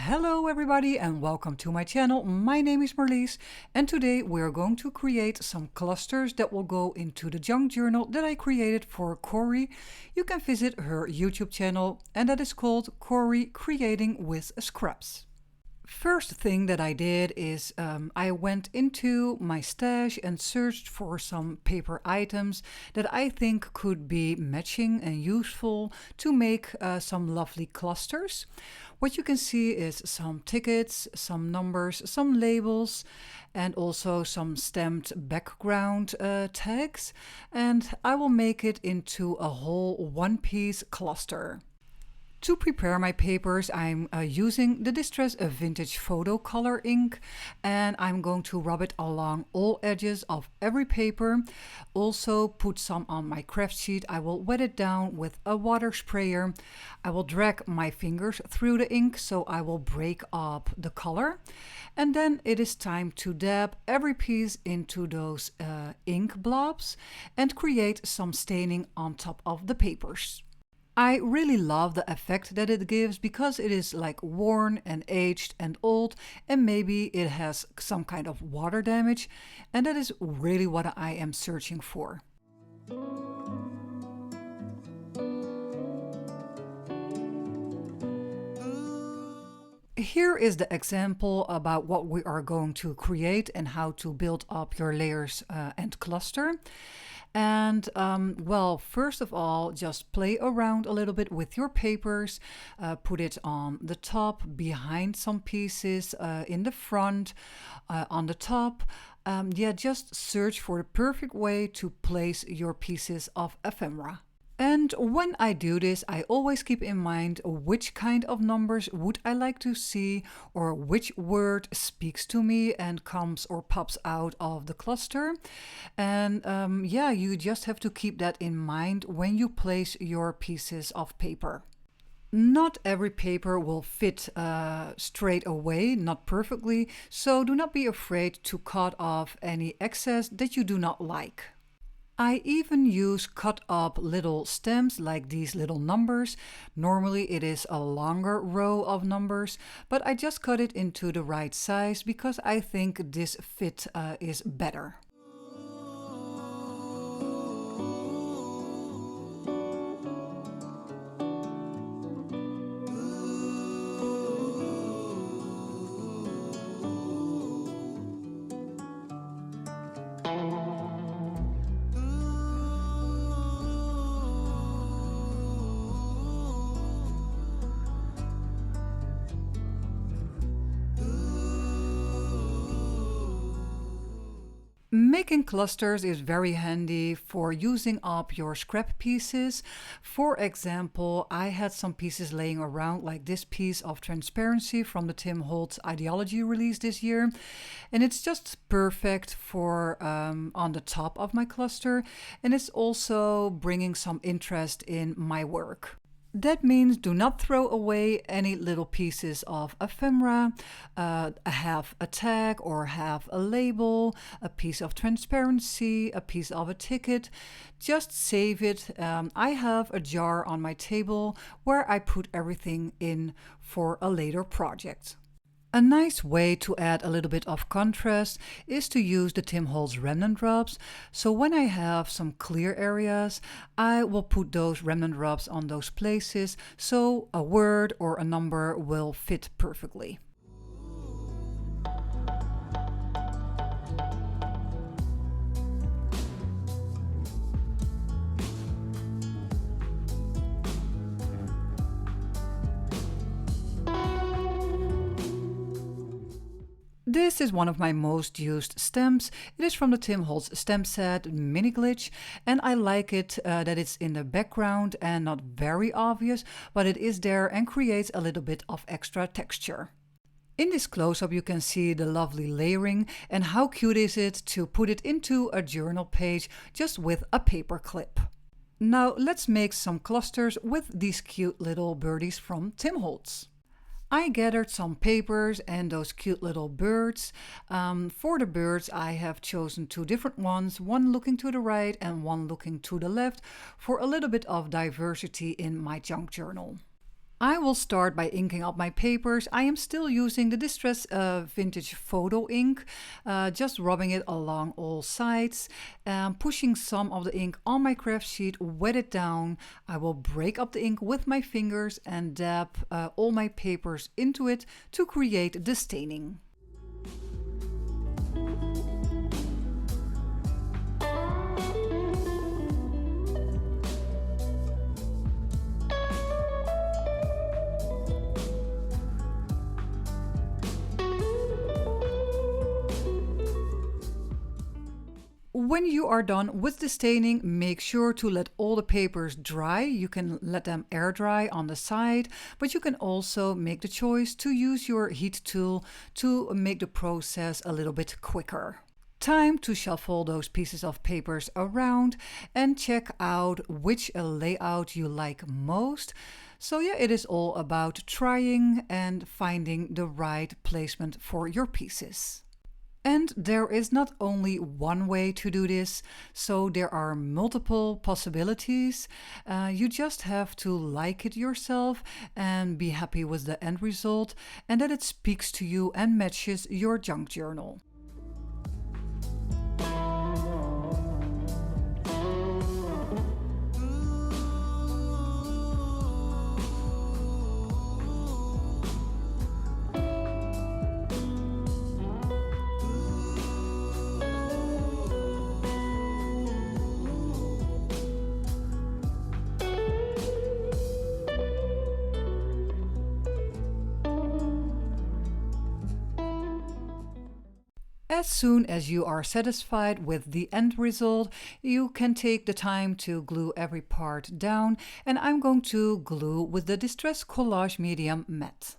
Hello everybody and welcome to my channel. My name is Marlies and today we're going to create some clusters that will go into the junk journal that I created for Cori. You can visit her YouTube channel and that is called Cori Creating with Scraps. First thing that I did is I went into my stash and searched for some paper items that I think could be matching and useful to make some lovely clusters. What you can see is some tickets, some numbers, some labels, and also some stamped background tags. And I will make it into a whole one-piece cluster. To prepare my papers, I'm using the Distress Vintage Photo Color ink and I'm going to rub it along all edges of every paper. Also put some on my craft sheet. I will wet it down with a water sprayer. I will drag my fingers through the ink so I will break up the color. And then it is time to dab every piece into those ink blobs and create some staining on top of the papers. I really love the effect that it gives because it is like worn and aged and old and maybe it has some kind of water damage, and that is really what I am searching for. Here is the example about what we are going to create and how to build up your layers and cluster. And well, first of all, just play around a little bit with your papers, put it on the top, behind some pieces, in the front, on the top. Yeah, just search for the perfect way to place your pieces of ephemera. And when I do this, I always keep in mind which kind of numbers would I like to see or which word speaks to me and comes or pops out of the cluster. And yeah, you just have to keep that in mind when you place your pieces of paper. Not every paper will fit straight away, not perfectly, so do not be afraid to cut off any excess that you do not like. I even use cut up little stamps like these little numbers. Normally it is a longer row of numbers, but I just cut it into the right size because I think this fit is better. Making clusters is very handy for using up your scrap pieces. For example, I had some pieces laying around like this piece of Transparency from the Tim Holtz Ideology release this year. And it's just perfect for on the top of my cluster. And it's also bringing some interest in my work. That means do not throw away any little pieces of ephemera, half a tag or half a label, a piece of transparency, a piece of a ticket. Just save it. I have a jar on my table where I put everything in for a later project. A nice way to add a little bit of contrast is to use the Tim Holtz Remnant rubs. So when I have some clear areas, I will put those Remnant rubs on those places so a word or a number will fit perfectly. This is one of my most used stamps. It is from the Tim Holtz Stampset Mini Glitch, and I like it that it's in the background and not very obvious, but it is there and creates a little bit of extra texture. In this close-up you can see the lovely layering, and how cute is it to put it into a journal page just with a paper clip. Now let's make some clusters with these cute little birdies from Tim Holtz. I gathered some papers and those cute little birds. For the birds I have chosen two different ones, one looking to the right and one looking to the left, for a little bit of diversity in my junk journal. I will start by inking up my papers. I am still using the Distress Vintage Photo ink, just rubbing it along all sides, pushing some of the ink on my craft sheet, wet it down. I will break up the ink with my fingers and dab all my papers into it to create the staining. When you are done with the staining, make sure to let all the papers dry. You can let them air dry on the side, but you can also make the choice to use your heat tool to make the process a little bit quicker. Time to shuffle those pieces of papers around and check out which layout you like most. So yeah, it is all about trying and finding the right placement for your pieces. And there is not only one way to do this, so there are multiple possibilities. You just have to like it yourself and be happy with the end result and that it speaks to you and matches your junk journal. As soon as you are satisfied with the end result, you can take the time to glue every part down, and I'm going to glue with the Distress Collage Medium Matte.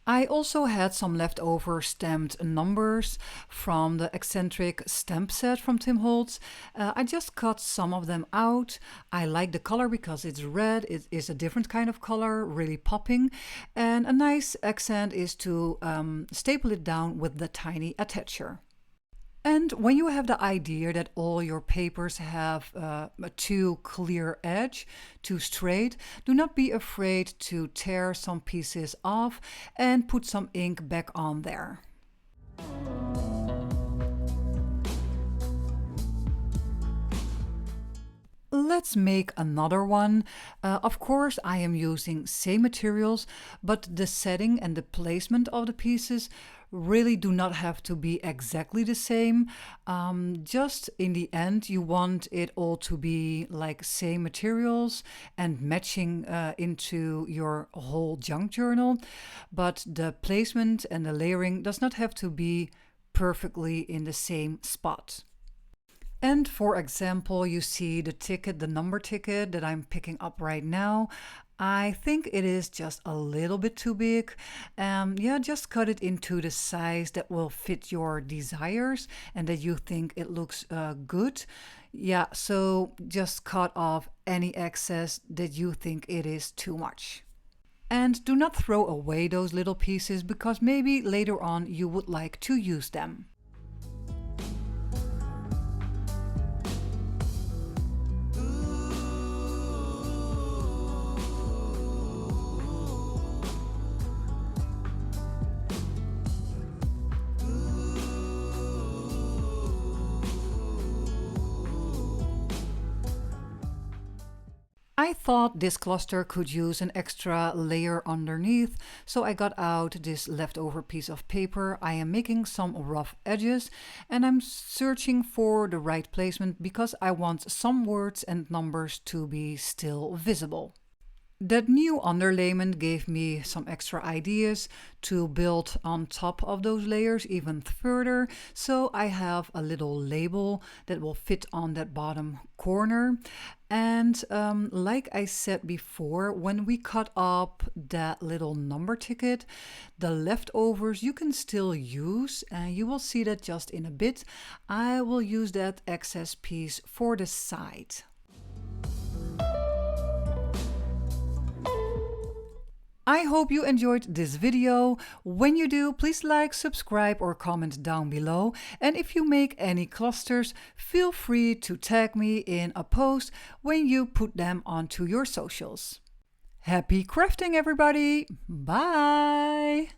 I also had some leftover stamped numbers from the Eccentric Stampset from Holtz. I just cut some of them out. I like the color because it's red. It is a different kind of color, really popping. And a nice accent is to staple it down with the tiny attacher. And when you have the idea that all your papers have a too clear edge, too straight, do not be afraid to tear some pieces off and put some ink back on there. Let's make another one. Of course, I am using same materials, but the setting and the placement of the pieces really do not have to be exactly the same. Just in the end, you want it all to be like same materials and matching into your whole junk journal. But the placement and the layering does not have to be perfectly in the same spot. And for example, you see the ticket, the number ticket that I'm picking up right now. I think it is just a little bit too big. Yeah, just cut it into the size that will fit your desires and that you think it looks good. Yeah, so just cut off any excess that you think it is too much. And do not throw away those little pieces because maybe later on you would like to use them. I thought this cluster could use an extra layer underneath, so I got out this leftover piece of paper. I am making some rough edges and I'm searching for the right placement because I want some words and numbers to be still visible. That new underlayment gave me some extra ideas to build on top of those layers even further. So I have a little label that will fit on that bottom corner. And like I said before, when we cut up that little number ticket, the leftovers you can still use, and you will see that just in a bit. I will use that excess piece for the side. I hope you enjoyed this video. When you do, please like, subscribe or comment down below. And if you make any clusters, feel free to tag me in a post when you put them onto your socials. Happy crafting, everybody! Bye!